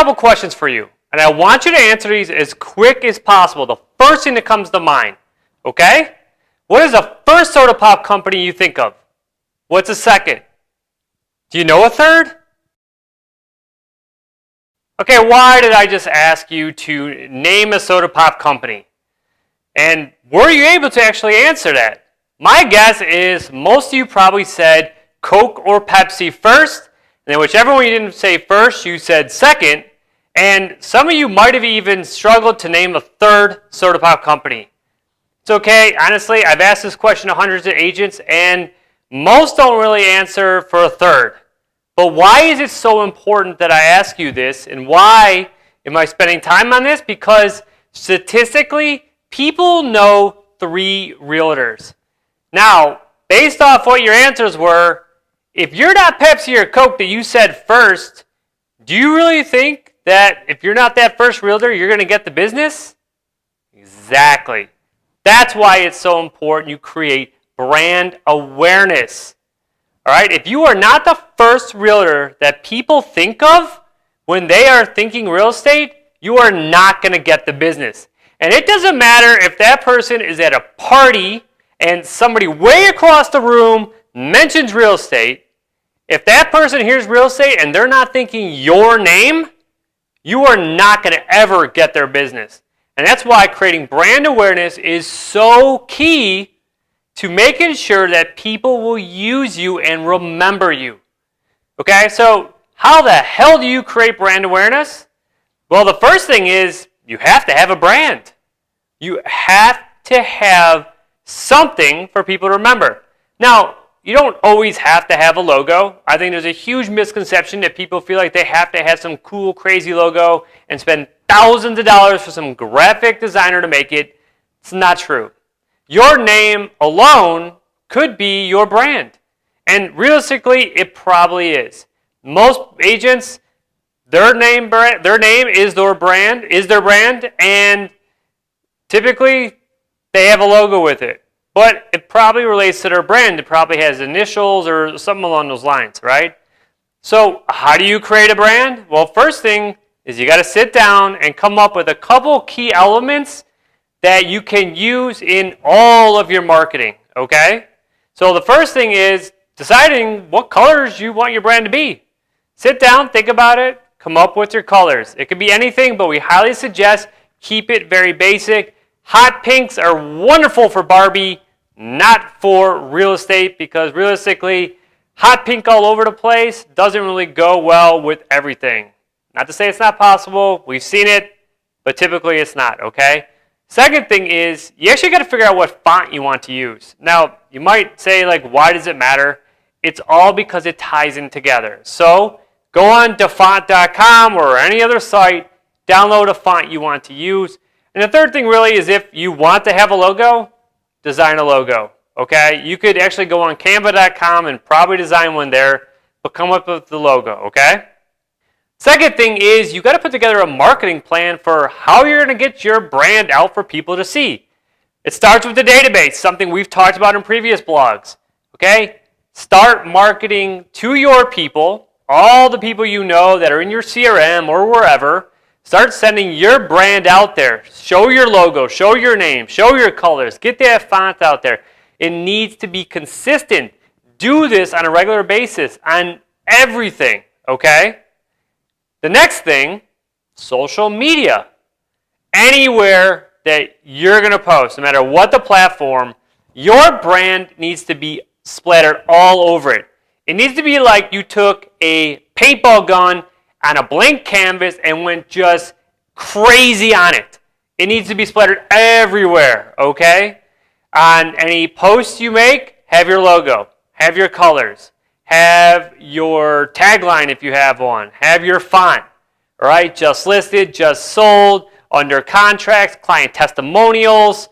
couple questions for you, and I want you to answer these as quick as possible. The first thing that comes to mind, okay? What is the first soda pop company you think of? What's the second? Do you know a third? Okay, why did I just ask you to name a soda pop company? And were you able to actually answer that? My guess is most of you probably said Coke or Pepsi first, and then whichever one you didn't say first, you said second, and some of you might have even struggled to name a third soda pop company. It's okay, honestly, I've asked this question to hundreds of agents, and most don't really answer for a third. But why is it so important that I ask you this, and why am I spending time on this? Because statistically, people know 3 realtors. Now, based off what your answers were, if you're not Pepsi or Coke that you said first, do you really think that if you're not that first realtor, you're going to get the business? Exactly. That's why it's so important you create brand awareness. All right, if you are not the first realtor that people think of when they are thinking real estate, you are not going to get the business. And it doesn't matter if that person is at a party and somebody way across the room mentions real estate. If that person hears real estate and they're not thinking your name, you are not going to ever get their business. And that's why creating brand awareness is so key to making sure that people will use you and remember you. Okay, so how the hell do you create brand awareness? Well, the first thing is you have to have a brand. You have to have something for people to remember. Now, you don't always have to have a logo. I think there's a huge misconception that people feel like they have to have some cool, crazy logo and spend thousands of dollars for some graphic designer to make it. It's not true. Your name alone could be your brand. And realistically, it probably is. Most agents, their name is their brand, and typically they have a logo with it. But it probably relates to their brand. It probably has initials or something along those lines, right? So how do you create a brand? Well, first thing is you got to sit down and come up with a couple key elements that you can use in all of your marketing, okay? So the first thing is deciding what colors you want your brand to be. Sit down, think about it, come up with your colors. It could be anything, but we highly suggest keep it very basic. Hot pinks are wonderful for Barbie, not for real estate, because realistically, hot pink all over the place doesn't really go well with everything. Not to say it's not possible, we've seen it, but typically it's not, okay? Second thing is, you actually got to figure out what font you want to use. Now, you might say, like, why does it matter? It's all because it ties in together. So, go on to font.com or any other site, download a font you want to use. And the third thing really is if you want to have a logo, design a logo, okay? You could actually go on canva.com and probably design one there, but come up with the logo, okay? Second thing is you got to put together a marketing plan for how you're going to get your brand out for people to see. It starts with the database, something we've talked about in previous blogs. Okay? Start marketing to your people, all the people you know that are in your CRM or wherever. Start sending your brand out there. Show your logo, show your name, show your colors. Get that font out there. It needs to be consistent. Do this on a regular basis on everything. Okay? The next thing, social media. Anywhere that you're going to post, no matter what the platform, your brand needs to be splattered all over it. It needs to be like you took a paintball gun on a blank canvas and went just crazy on it. It needs to be splattered everywhere, okay? On any post you make, have your logo, have your colors, have your tagline if you have one, have your font, all right? Just listed, just sold, under contracts, client testimonials.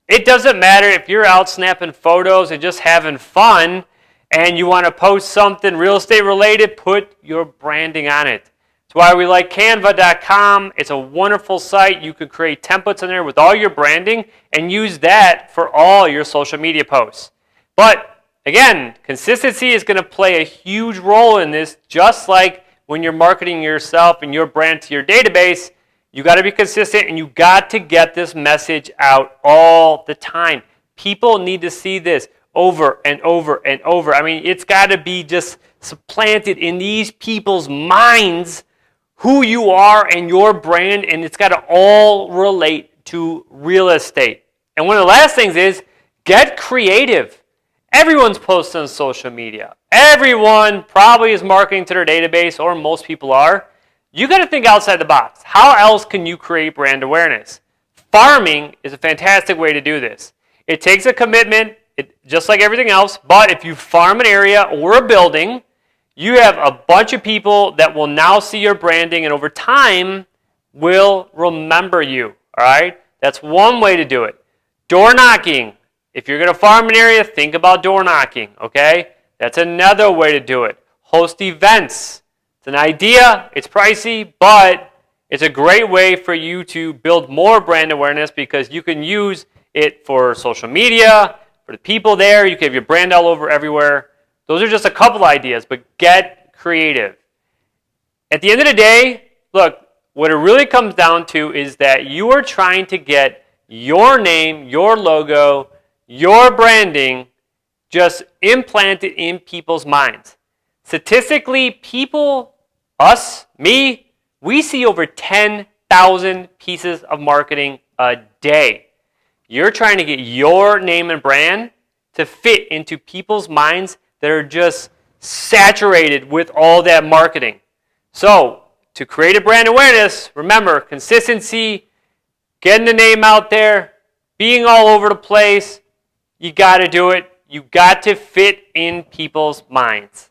It doesn't matter if you're out snapping photos and just having fun and you want to post something real estate related, put your branding on it. That's why we like canva.com. It's a wonderful site. You could create templates in there with all your branding and use that for all your social media posts. But again, consistency is going to play a huge role in this, just like when you're marketing yourself and your brand to your database, you got to be consistent and you got to get this message out all the time. People need to see this over and over and over. I mean, it's got to be just supplanted in these people's minds who you are and your brand, and it's got to all relate to real estate. And one of the last things is get creative. Everyone's posting on social media. Everyone probably is marketing to their database, or most people are. You got to think outside the box. How else can you create brand awareness? Farming is a fantastic way to do this. It takes a commitment, just like everything else, but if you farm an area or a building, you have a bunch of people that will now see your branding and over time will remember you, all right? That's one way to do it. Door knocking. If you're going to farm an area, think about door knocking, okay? That's another way to do it. Host events. It's an idea, it's pricey, but it's a great way for you to build more brand awareness because you can use it for social media, for the people there. You can have your brand all over everywhere. Those are just a couple ideas, but get creative. At the end of the day, look, what it really comes down to is that you are trying to get your name, your logo, your branding just implanted in people's minds. Statistically, people, us, me, we see over 10,000 pieces of marketing a day. You're trying to get your name and brand to fit into people's minds that are just saturated with all that marketing. So, to create a brand awareness, remember, consistency, getting the name out there, being all over the place, you got to do it. You got to fit in people's minds.